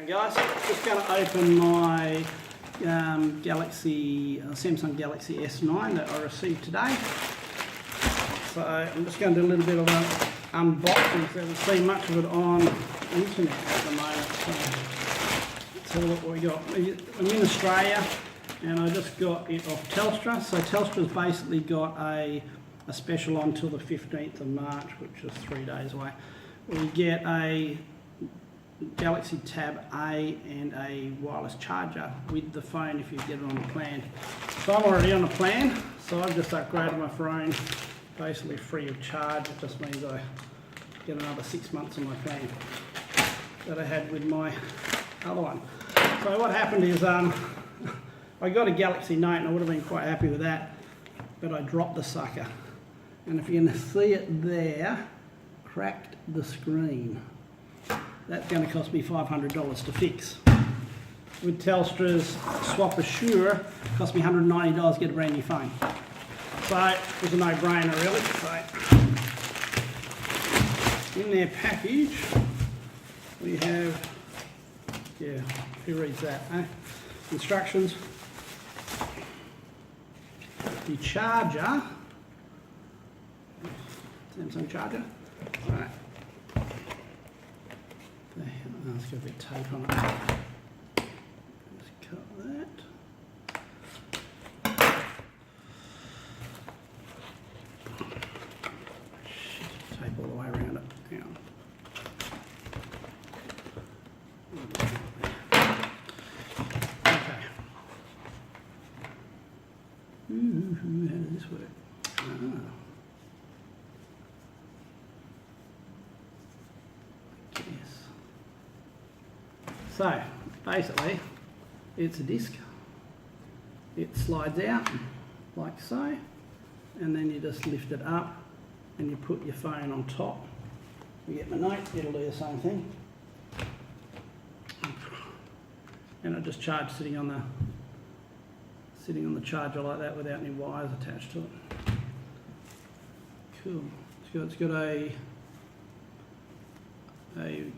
Guys, just going to open my Samsung Galaxy S9 that I received today. So I'm just going to do a little bit of an unboxing. So I haven't seen much of it on the internet at the moment. So let's have a look what we got. I'm in Australia and I just got it off Telstra. So Telstra's basically got a special on until the 15th of March, which is 3 days away. We get a Galaxy Tab A and a wireless charger with the phone if you get it on the plan. So I'm already on the plan, so I've just upgraded my phone basically free of charge. It just means I get another 6 months on my plan that I had with my other one. So what happened is I got a Galaxy Note and I would have been quite happy with that, but I dropped the sucker. And if you can see it there, cracked the screen. That's going to cost me $500 to fix. With Telstra's Swap Assure, it cost me $190 to get a brand new phone. So it was a no-brainer really. So in their package, we have, who reads that, eh? Instructions, the charger, Samsung charger, all right. Let's get a bit of tape on it. Just cut that. Tape all the way around it. Hang on. Okay. How does this work? So basically it's a disc, it slides out like so, and then you just lift it up and you put your phone on top. You get my Note, it'll do the same thing, and I just charge sitting on the charger like that without any wires attached to it. Cool. It's got a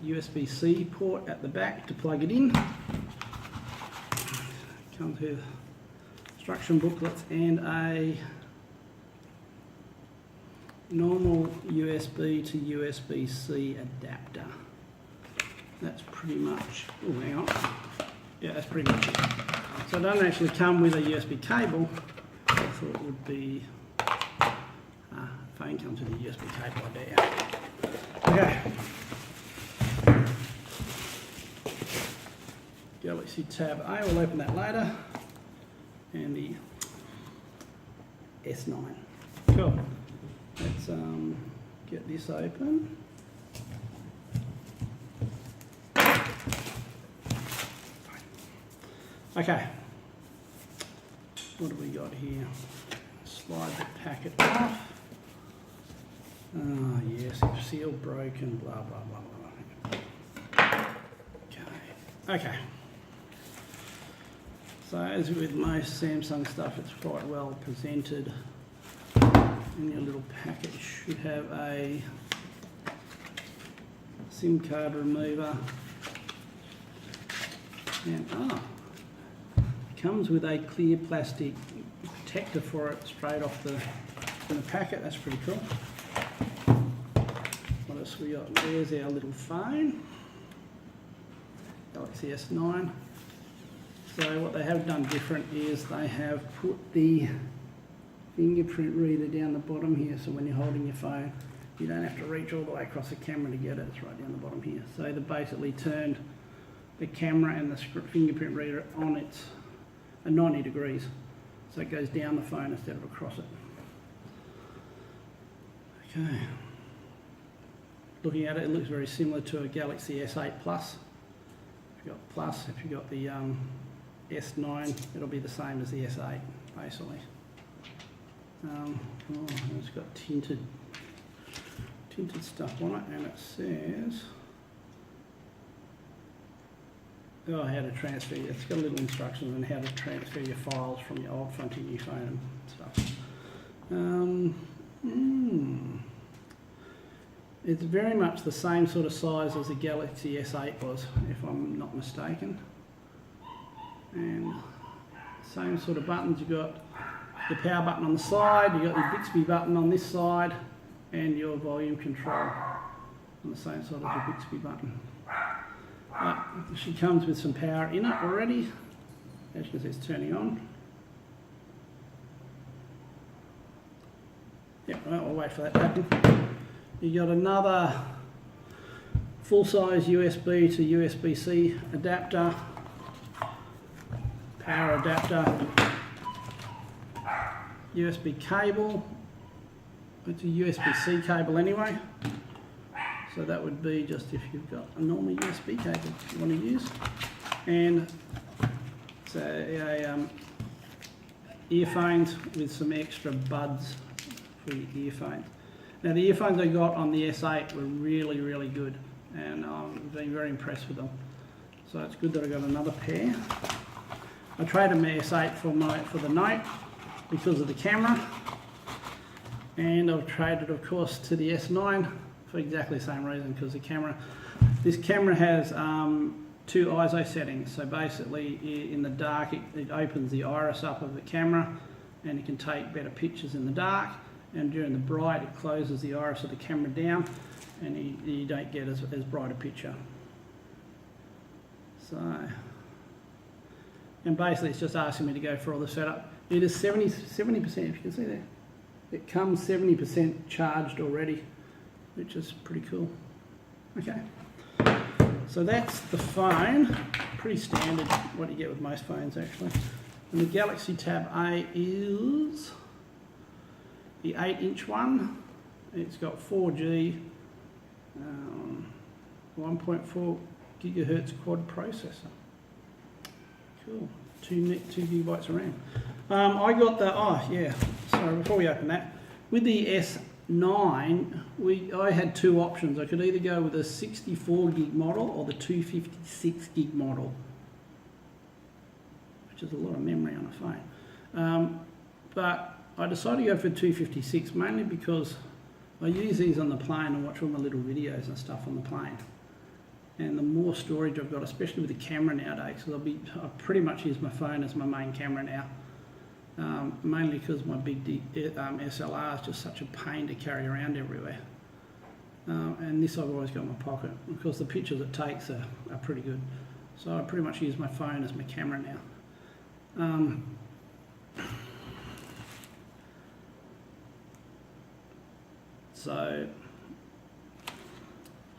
USB-C port at the back to plug it in. Comes with instruction booklets and a normal USB to USB-C adapter. That's pretty much, oh hang on, yeah, that's pretty much it. So it doesn't actually come with a USB cable. I thought it would be, phone comes with a USB cable, I dare. Okay. Galaxy Tab A, we'll open that later, and the S9. Cool. Let's get this open. Okay. What do we got here? Slide the packet off. Oh yes, it's seal broken, blah blah blah blah. Okay. So as with most Samsung stuff, it's quite well presented. In your little packet you should have a SIM card remover, and it comes with a clear plastic protector for it straight off the packet. That's pretty cool. What else we got? There's our little phone, Galaxy S9. So what they have done different is they have put the fingerprint reader down the bottom here, so when you're holding your phone you don't have to reach all the way across the camera to get it. It's right down the bottom here. So they basically turned the camera and the fingerprint reader on its 90 degrees, so it goes down the phone instead of across it. Okay, looking at it, it looks very similar to a Galaxy S8 Plus. If you've got Plus, if you've got the S9, it'll be the same as the S8 basically. It's got tinted stuff on it, and it says how to transfer. It's got little instructions on how to transfer your files from your old phone to your new phone and stuff. It's very much the same sort of size as the Galaxy S8 was, if I'm not mistaken. And same sort of buttons. You've got the power button on the side, you've got your Bixby button on this side, and your volume control on the same side as the Bixby button. She comes with some power in it already. As you can see, it's turning on. Yep, I'll wait for that to happen. You got another full-size USB to USB-C adapter, power adapter, USB cable. It's a USB-C cable anyway, so that would be just if you've got a normal USB cable you want to use, and so earphones with some extra buds for your earphones. Now the earphones I got on the S8 were really, really good, and I've been very impressed with them. So it's good that I got another pair. I traded my S8 for the Note because of the camera, and I've traded, of course, to the S9 for exactly the same reason, because this camera has 2 ISO settings. So basically, in the dark, it opens the iris up of the camera, and it can take better pictures in the dark. And during the bright, it closes the iris of the camera down, and you don't get as bright a picture. So, and basically it's just asking me to go for all the setup. It is 70%, if you can see there. It comes 70% charged already, which is pretty cool. Okay, so that's the phone. Pretty standard, what you get with most phones actually. And the Galaxy Tab A is the 8-inch one. It's got 4G, 1.4 gigahertz quad processor. Cool. 2 gigabytes of RAM. I got the, sorry, before we open that, with the S9, I had 2 options. I could either go with a 64 gig model or the 256 gig model, which is a lot of memory on a phone. But I decided to go for 256 mainly because I use these on the plane and watch all my little videos and stuff on the plane. And the more storage I've got, especially with the camera nowadays, because I pretty much use my phone as my main camera now. Mainly because my big SLR is just such a pain to carry around everywhere. And this I've always got in my pocket because the pictures it takes are pretty good. So I pretty much use my phone as my camera now. So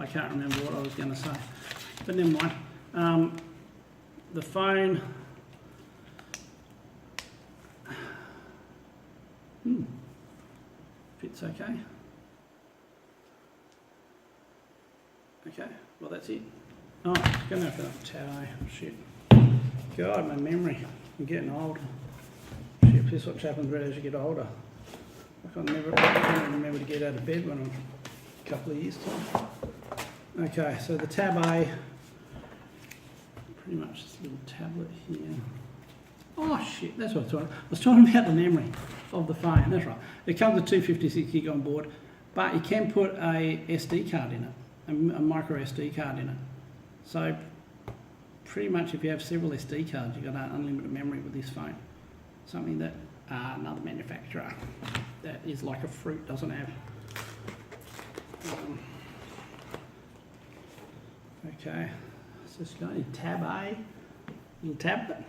I can't remember what I was going to say, but never mind. The phone fits okay. Okay, well that's it. Oh, it's going to open up the tab. Shit. God, my memory. I'm getting old. Shit, this is what happens as you get older. I can't remember to get out of bed when I'm a couple of years time. Okay, so the Tab A, pretty much this little tablet here. Oh shit, that's what I was talking about. I was talking about the memory of the phone, that's right. It comes with 256 gig on board, but you can put a SD card in it, a micro SD card in it. So pretty much if you have several SD cards, you've got unlimited memory with this phone. Something that another manufacturer that is like a fruit doesn't have. Okay, so it's got a Tab A, little tablet.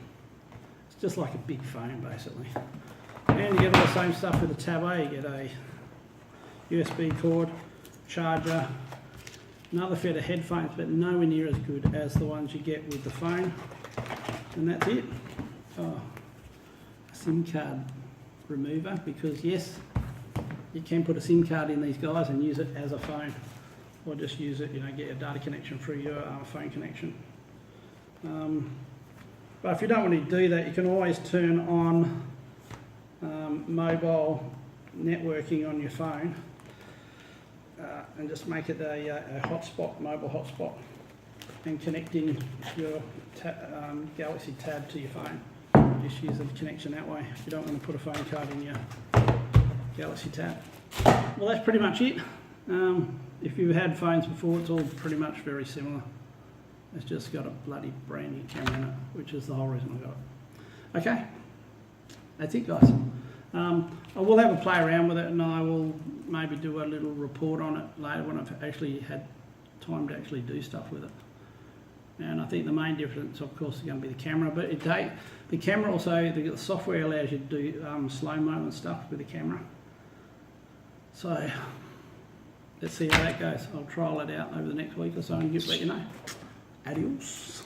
It's just like a big phone basically. And you get all the same stuff with the Tab A. You get a USB cord, charger, another set of headphones, but nowhere near as good as the ones you get with the phone. And that's it. Oh, a SIM card remover, because yes, you can put a SIM card in these guys and use it as a phone, or just use it, get a data connection through your phone connection. But if you don't want to do that, you can always turn on mobile networking on your phone and just make it a hotspot, mobile hotspot, and connecting your Galaxy Tab to your phone. Just use the connection that way if you don't want to put a phone card in your Galaxy Tab. Well, that's pretty much it. if you've had phones before, it's all pretty much very similar. It's just got a bloody brand new camera in it, which is the whole reason I got it. Okay, that's it, guys. I will have a play around with it, and I will maybe do a little report on it later when I've actually had time to actually do stuff with it. And I think the main difference, of course, is going to be the camera. But the camera also, the software allows you to do slow-mo and stuff with the camera. So let's see how that goes. I'll trial it out over the next week or so and let you know. Adios.